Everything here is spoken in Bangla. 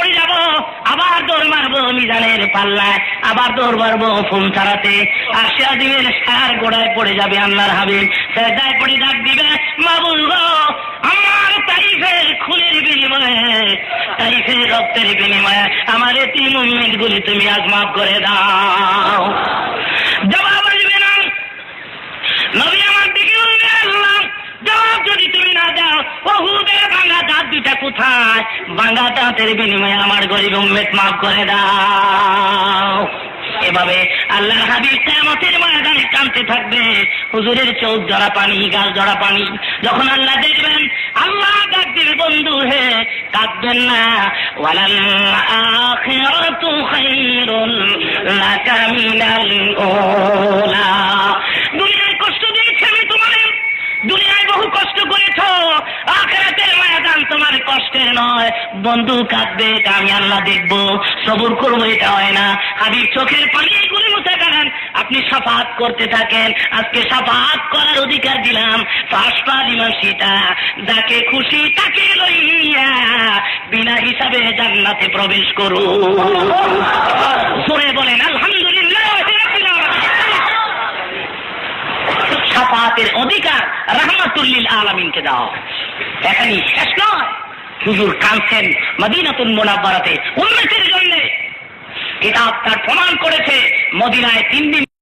পড়ে যাব, আবার দৌড় মারবো মিজানের পাল্লায়, আবার দৌড় মারবো ফুল ছাড়াতে। আরশে আজিমের সার গোড়ায় পড়ে যাবে আল্লাহর হাবিব, সেজদায় পড়ে ডাক দিবে, মাবুদ গো, আমার তাইফের খুনের বিনিময়ে, তাইফের রক্তের বিনিময়ে আমার এতিম উম্মতগুলি তুমি আজ মাফ করে দাও। জবাব আসবে না। নবী আমার দিকে বলবে, আল্লাহ জবাব যদি তুমি না দাও, উহুদের ভাঙা দাঁত দুটা কোথায়? ভাঙা দাঁতের বিনিময়ে আমার গরিব উম্মত মাফ করে দাও। এভাবে আল্লাহর হাবিব কিয়ামতের ময়দানে কাঁদতে থাকবে, হুজুরের চোখ জড়া পানি, গাল জড়া পানি। যখন আল্লাহ দেখবেন, আল্লাহ ডাক দিবে, বন্ধু হে কাঁদবেন না, ওয়ালাল আখিরাতু খায়রুন লাকা মিনাল উলা। দুনিয়ায় কষ্ট দিয়েছি আমি তোমারে, দুনিয়ায় বহু কষ্ট করেছো, আখিরাতের ময়দান তোমার কষ্টের নয়। বন্ধু কাঁদবে, এটা আমি আল্লাহ দেখবো, সবুর করবো, এটা হয় না। হাবিব চোখের পানি গুলি মুছে গেলেন, আপনি শাফাআত করতে থাকেন। আজকে শাফাআত করার অধিকার দিলাম, ফাসফা লিমান শিতা, যাকে খুশি তাকে লইয়া বিনা হিসাবে জান্নাতে প্রবেশ করুন। জোরে বলেন আলহামদুলিল্লাহ। শাফাআতের অধিকার রাহমাতুল লিল আলামিনকে দাও। এখানেই শেষ নয়, হুজুর কাঁদছেন মদিনাতুল মুনাওয়ারাতে উম্মতের জন্য। কিতাব তার প্রমাণ করেছে, মদিনায় 3 দিন